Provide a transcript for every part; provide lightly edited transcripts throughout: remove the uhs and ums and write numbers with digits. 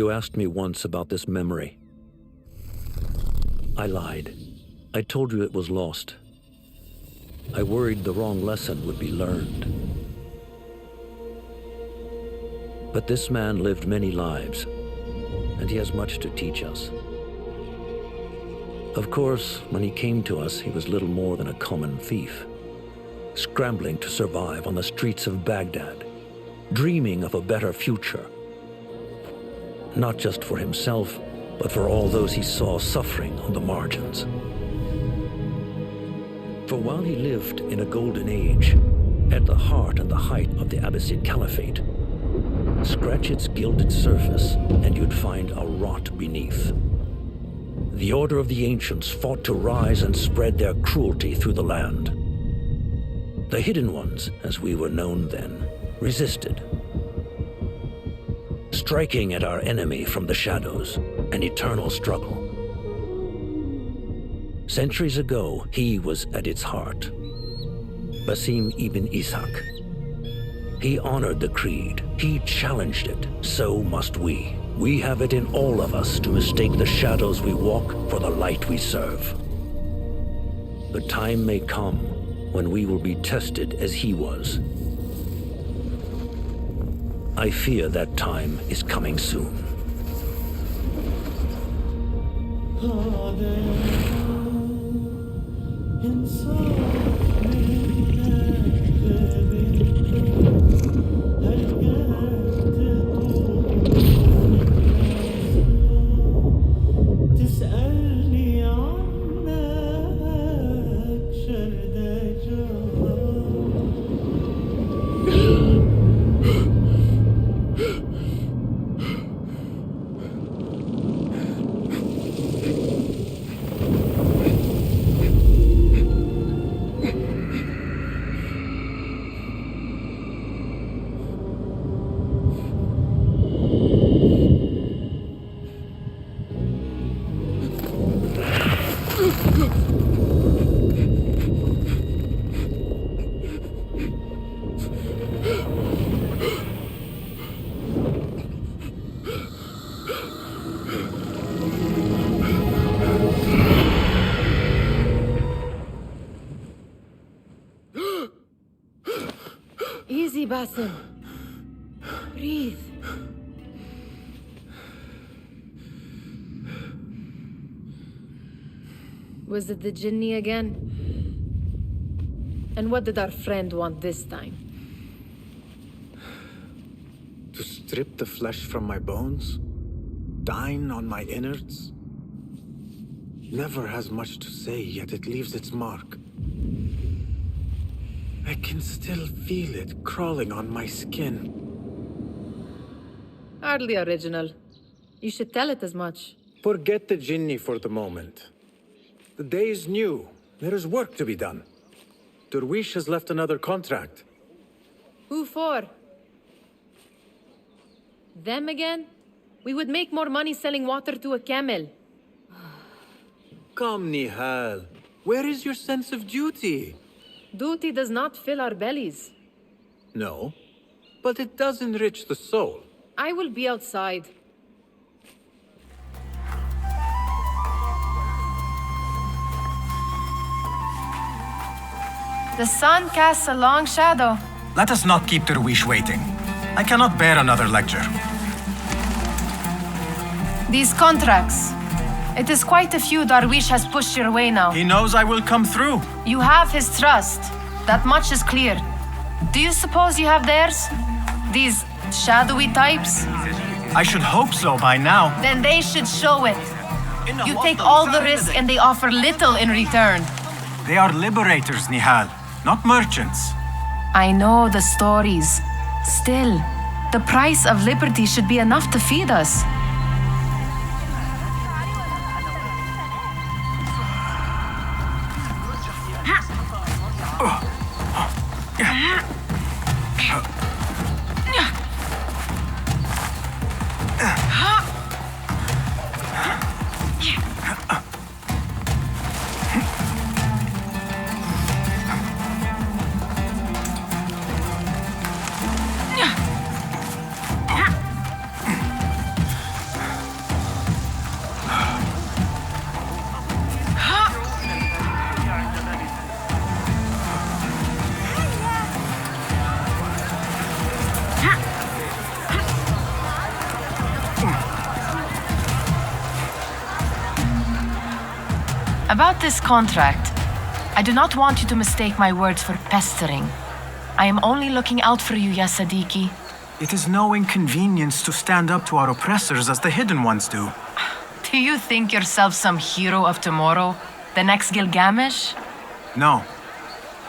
You asked me once about this memory. I lied. I told you it was lost. I worried the wrong lesson would be learned. But this man lived many lives, and he has much to teach us. Of course, when he came to us, he was little more than a common thief, scrambling to survive on the streets of Baghdad, dreaming of a better future. Not just for himself, but for all those he saw suffering on the margins. For while he lived in a golden age, at the heart and the height of the Abbasid Caliphate, scratch its gilded surface and you'd find a rot beneath. The Order of the Ancients fought to rise and spread their cruelty through the land. The Hidden Ones, as we were known then, resisted, striking at our enemy from the shadows, an eternal struggle. Centuries ago, he was at its heart, Basim ibn Ishaq. He honored the Creed. He challenged it. So must we. We have it in all of us to mistake the shadows we walk for the light we serve. The time may come when we will be tested as he was. I fear that time is coming soon. Easy, Basim. Breathe. Was it the Jinni again? And what did our friend want this time? To strip the flesh from my bones? Dine on my innards? Never has much to say, yet it leaves its mark. I can still feel it crawling on my skin. Hardly original. You should tell it as much. Forget the Jinni for the moment. The day is new. There is work to be done. Derwish has left another contract. Who for? Them again? We would make more money selling water to a camel. Come, Nihal. Where is your sense of duty? Duty does not fill our bellies. No, but it does enrich the soul. I will be outside. The sun casts a long shadow. Let us not keep Derwish waiting. I cannot bear another lecture. These contracts. It is quite a few Darwish has pushed your way now. He knows I will come through. You have his trust. That much is clear. Do you suppose you have theirs? These shadowy types? I should hope so by now. Then they should show it. You take all the risk and they offer little in return. They are liberators, Nihal, not merchants. I know the stories. Still, the price of liberty should be enough to feed us. About this contract, I do not want you to mistake my words for pestering. I am only looking out for you, ya Sadiki. It is no inconvenience to stand up to our oppressors as the Hidden Ones do. Do you think yourself some hero of tomorrow? The next Gilgamesh? No.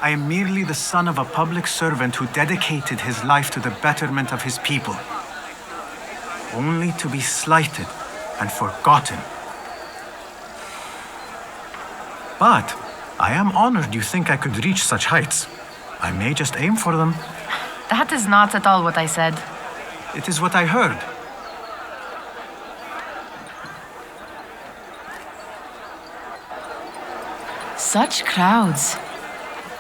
I am merely the son of a public servant who dedicated his life to the betterment of his people. Only to be slighted and forgotten. But I am honored you think I could reach such heights. I may just aim for them. That is not at all what I said. It is what I heard. Such crowds.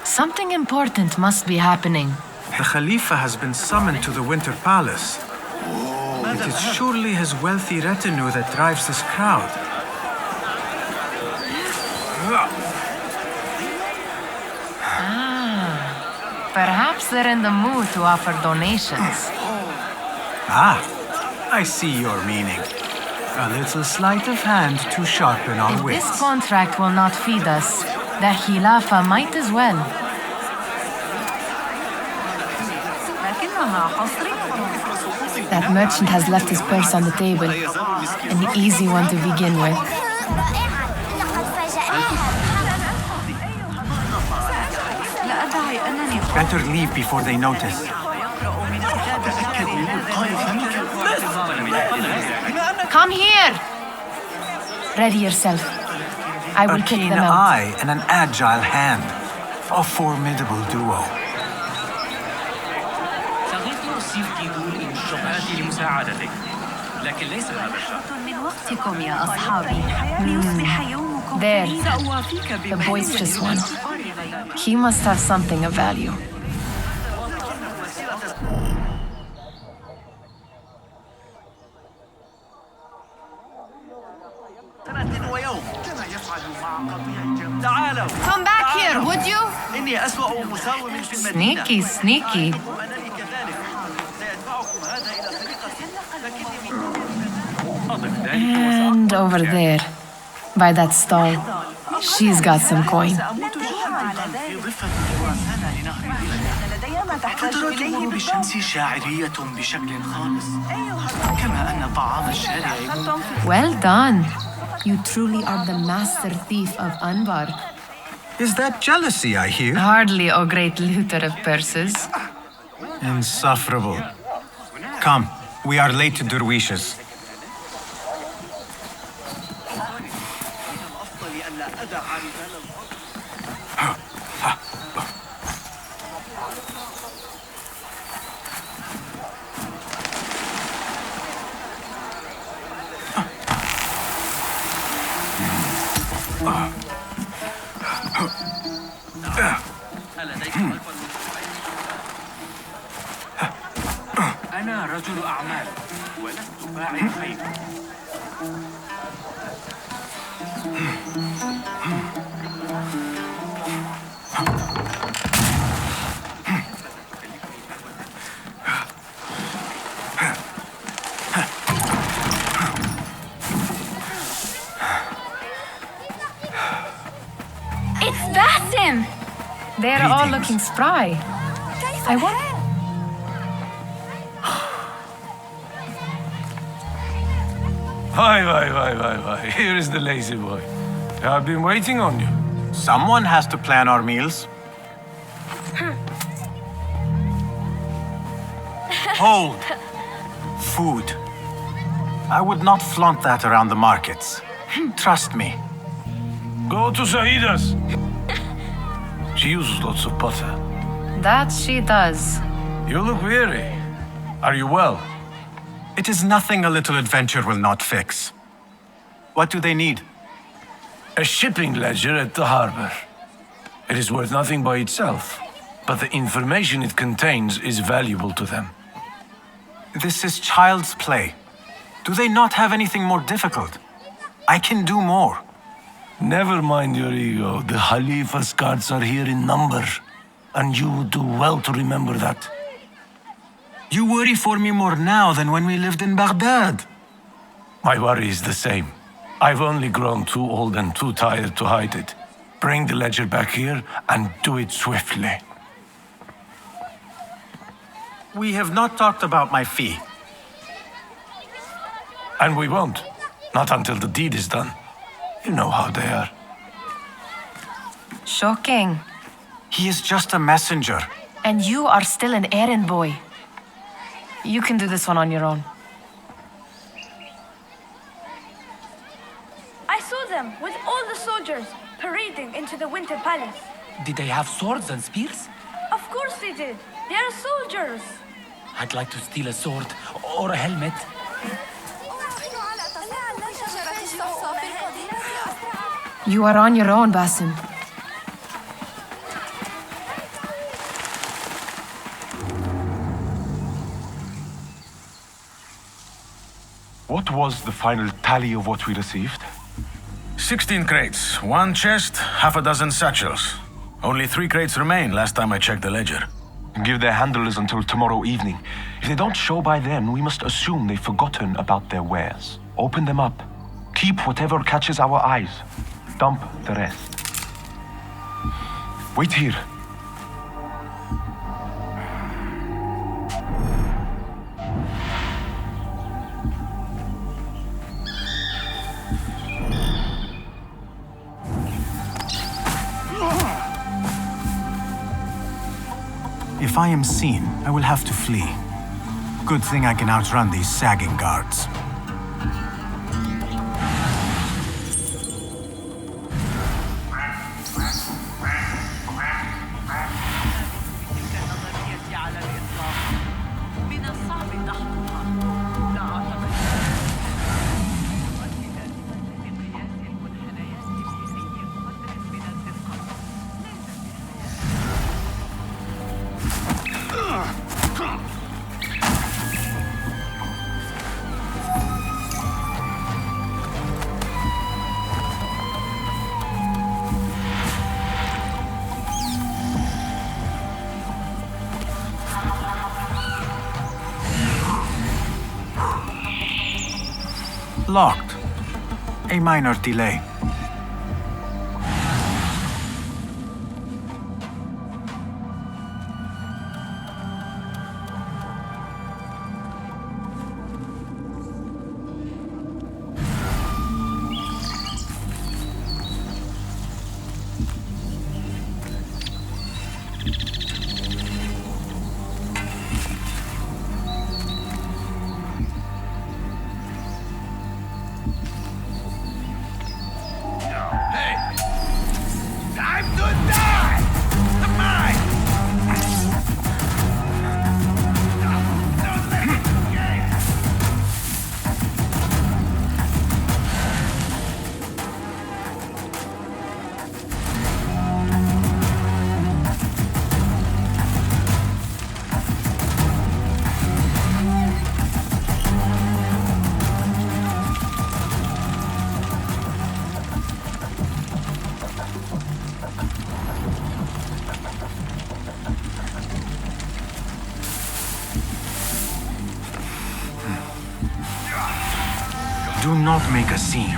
Something important must be happening. The Khalifa has been summoned to the Winter Palace. It is surely his wealthy retinue that drives this crowd. Perhaps they're in the mood to offer donations. I see your meaning. A little sleight of hand to sharpen our If wits. this contract will not feed us, the Khilafa might as well. That merchant has left his purse on the table. An easy one to begin with. Better leave before they notice. Come here! Ready yourself. I will A kick keen them out. eye and an agile hand. A formidable duo. صديقي ستيف يقول إن الشبهات لمساعدتك، لكن ليس هذا الشرط. من وقتكم يا أصحابي ليصبح يومكم There. سأوافيك The بما boisterous one. He must have something of value. ويوم كما يفعل مع قطيع تعالوا. Come back here, would you? إني أسوأ مساوم في المدينة. Sneaky, sneaky. أنني كذلك. سيدفعكم هذا إلى خليقة لكني أضف ذلك And over there, by that stall, she's got some coin. في ضفة خراسان لنهر فترات غروب الشمس شاعرية بشكل خالص كما أن طعام الشارع Well done. You truly are the master thief of Anbar. Is that jealousy I hear? Hardly, O great looter of purses. Insufferable. Come, we are late to Derwishes. أنا رجل أعمال ولست فاعل خير. It's Basim! They're all Greetings. looking spry. I want. Hi. Here is the lazy boy. I've been waiting on you. Someone has to plan our meals. Hold. Food. I would not flaunt that around the markets. Trust me. Go to Saida's. She uses lots of butter. That she does. You look weary. Are you well? It is nothing a little adventure will not fix. What do they need? A shipping ledger at the harbor. It is worth nothing by itself, but the information it contains is valuable to them. This is child's play. Do they not have anything more difficult? I can do more. Never mind your ego. The Khalifa's guards are here in number, and you would do well to remember that. You worry for me more now than when we lived in Baghdad. My worry is the same. I've only grown too old and too tired to hide it. Bring the ledger back here and do it swiftly. We have not talked about my fee. And we won't. Not until the deed is done. You know how they are. Shocking. He is just a messenger. And you are still an errand boy. You can do this one on your own. I saw them with all the soldiers parading into the Winter Palace. Did they have swords and spears? Of course they did. They are soldiers. I'd like to steal a sword or a helmet. You are on your own, Basim. What was the final tally of what we received? 16 crates, 1 chest, half a dozen satchels. Only 3 crates remain last time I checked the ledger. Give their handlers until tomorrow evening. If they don't show by then, we must assume they've forgotten about their wares. Open them up. Keep whatever catches our eyes. Dump the rest. Wait here. If I am seen, I will have to flee. Good thing I can outrun these sagging guards. Locked. A minor delay. Do not make a scene.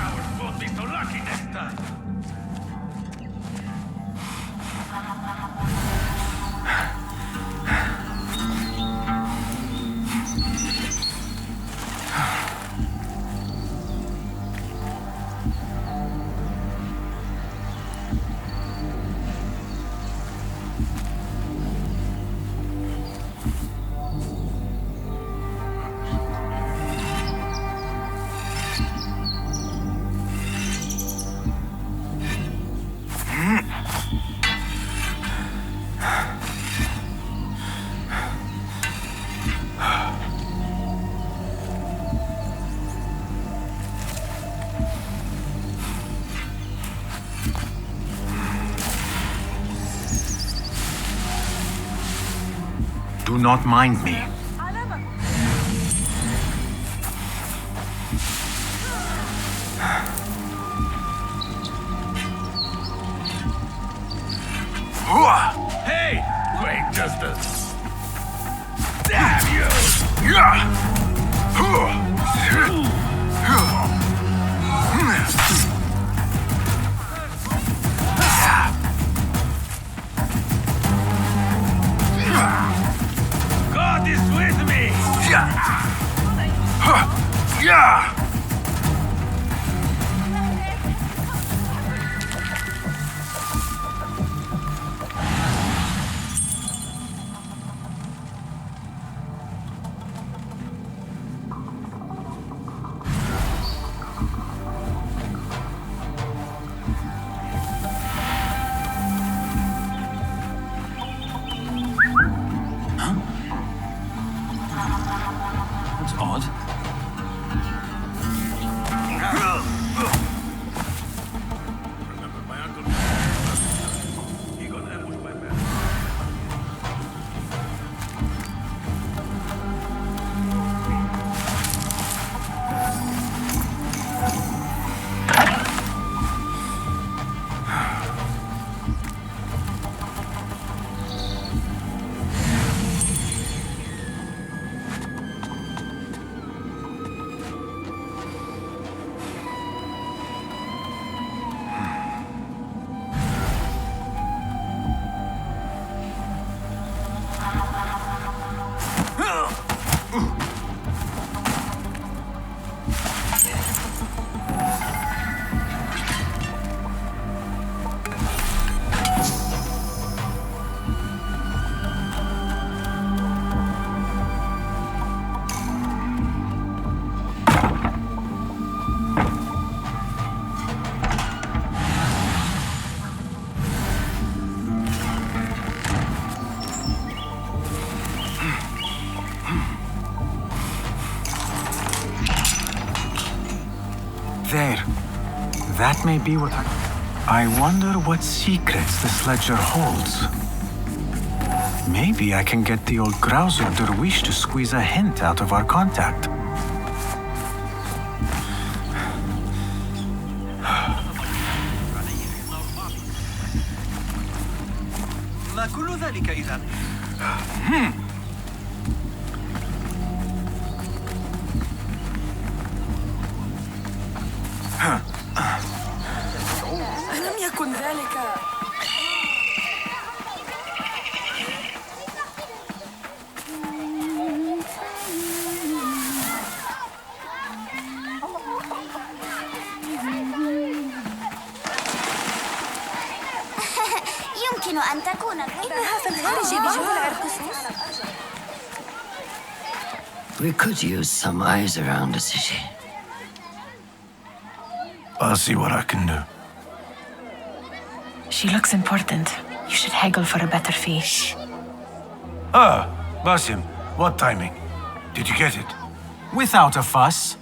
Do not mind me. Hey! Great justice! Damn you! God is with me! Yeah! That's odd. There. That may be what I wonder what secrets this ledger holds. Maybe I can get the old grouser Derwish to squeeze a hint out of our contact. ما كل ذلك إذا؟ ألم يكن ذلك؟ يمكن أن تكون إنها في الخارج بجوار العرقسوس. We could use some eyes around the city. I'll see what I can do. She looks important. You should haggle for a better fee. Ah, Basim, what timing? Did you get it? Without a fuss.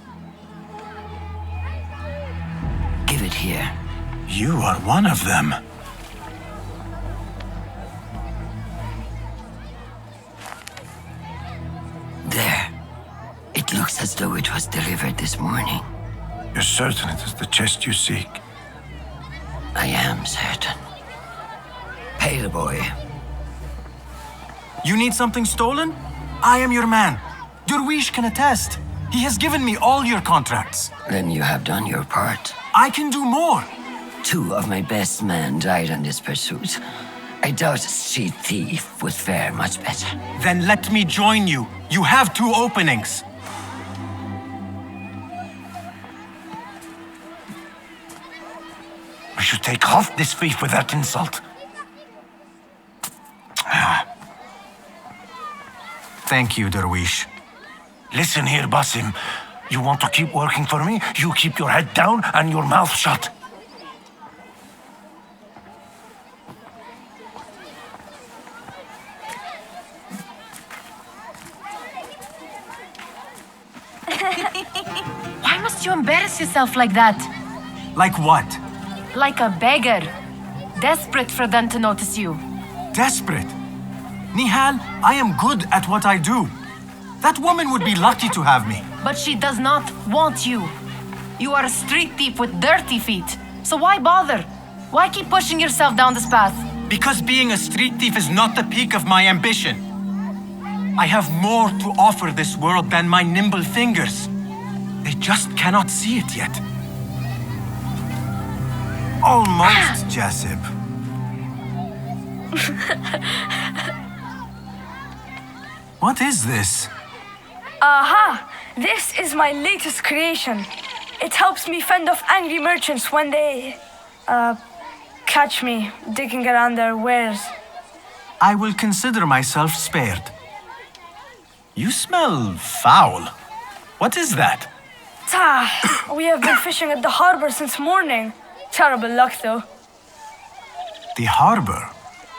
Give it here. You are one of them. There. It looks as though it was delivered this morning. You're certain it is the chest you seek? I am certain. Pale boy. You need something stolen? I am your man. Derwish can attest. He has given me all your contracts. Then you have done your part. I can do more. 2 of my best men died on this pursuit. I doubt a street thief would fare much better. Then let me join you. You have 2 openings. We should take off this thief with that insult. Thank you, Derwish. Listen here, Basim. You want to keep working for me? You keep your head down and your mouth shut. Why must you embarrass yourself like that? Like what? Like a beggar. Desperate for them to notice you. Desperate? Nihal, I am good at what I do. That woman would be lucky to have me. But she does not want you. You are a street thief with dirty feet. So why bother? Why keep pushing yourself down this path? Because being a street thief is not the peak of my ambition. I have more to offer this world than my nimble fingers. They just cannot see it yet. Almost, Jessup. What is this? Aha! This is my latest creation. It helps me fend off angry merchants when they, catch me digging around their wares. I will consider myself spared. You smell foul. What is that? We have been fishing at the harbor since morning. Terrible luck, though. The harbor?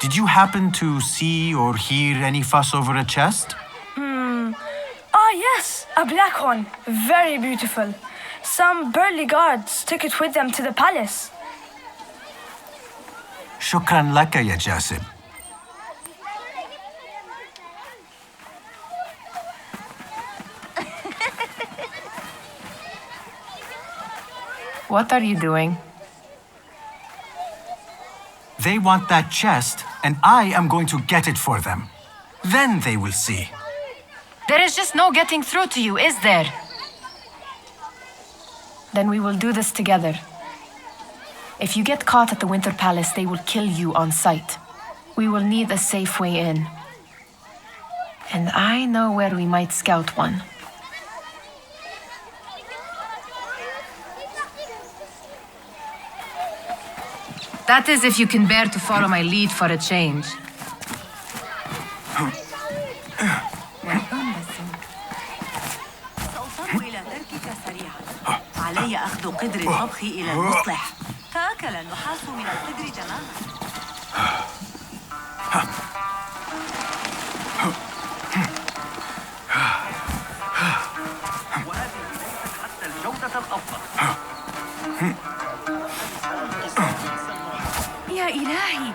Did you happen to see or hear any fuss over a chest? Yes, a black one. Very beautiful. Some burly guards took it with them to the palace. Shukran laka, ya Jasib. What are you doing? They want that chest, and I am going to get it for them. Then they will see. There is just no getting through to you, is there? Then we will do this together. If you get caught at the Winter Palace, they will kill you on sight. We will need a safe way in. And I know where we might scout one. That is if you can bear to follow my lead for a change. علي أخذ قدر الطبخ إلى المصلح. تأكل النحاس من القدر تماما. وهذه ليست حتى الجودة الأفضل. يا إلهي،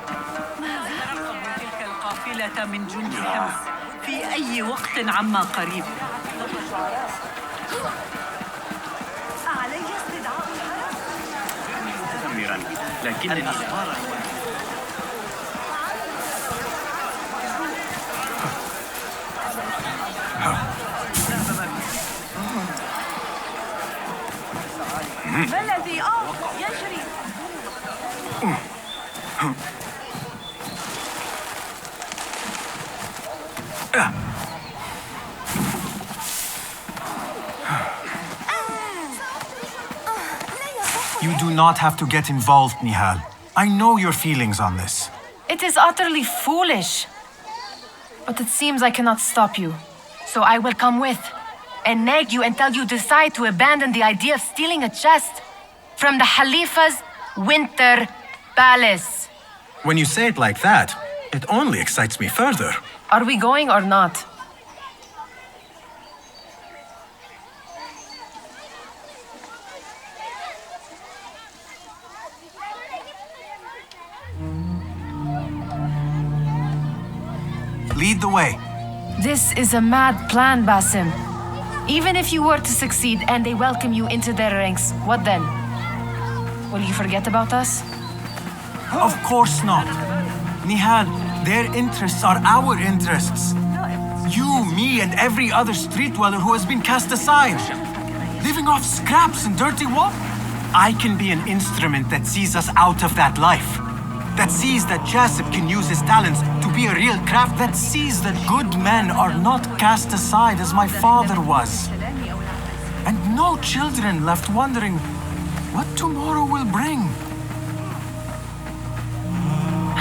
ماذا ترقب تلك القافلة من جند حمص في أي وقت عما قريب؟ علي استدعاء مدمرا، لكنني الأخبار ما الذي يجري؟ You do not have to get involved, Nihal. I know your feelings on this. It is utterly foolish. But it seems I cannot stop you. So I will come with and nag you until you decide to abandon the idea of stealing a chest from the Khalifa's Winter Palace. When you say it like that, it only excites me further. Are we going or not? Lead the way. This is a mad plan, Basim. Even if you were to succeed and they welcome you into their ranks, what then? Will you forget about us? Of course not. Nihal, their interests are our interests. You, me, and every other street dweller who has been cast aside. Living off scraps and dirty water. I can be an instrument that sees us out of that life. That sees that Jasip can use his talents to be a real craft. That sees that good men are not cast aside as my father was. And no children left wondering what tomorrow will bring.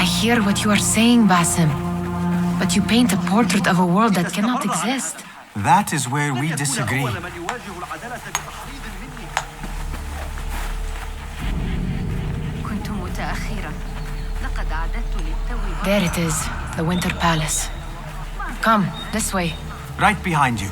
I hear what you are saying, Basim. But you paint a portrait of a world that cannot exist. That is where we disagree. كنت متأخرة. لقد أعددت للتو. There it is, the Winter Palace. Come, this way. Right behind you.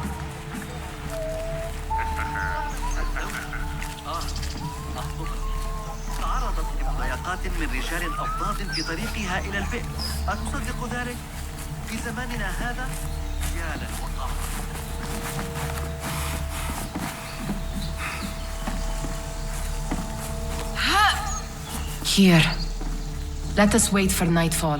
تعرضت لمضايقات من رجال أفضاد في طريقها إلى البئر. أتصدق ذلك؟ في زماننا هذا؟ يا للوقاحة. Here. Let us wait for nightfall.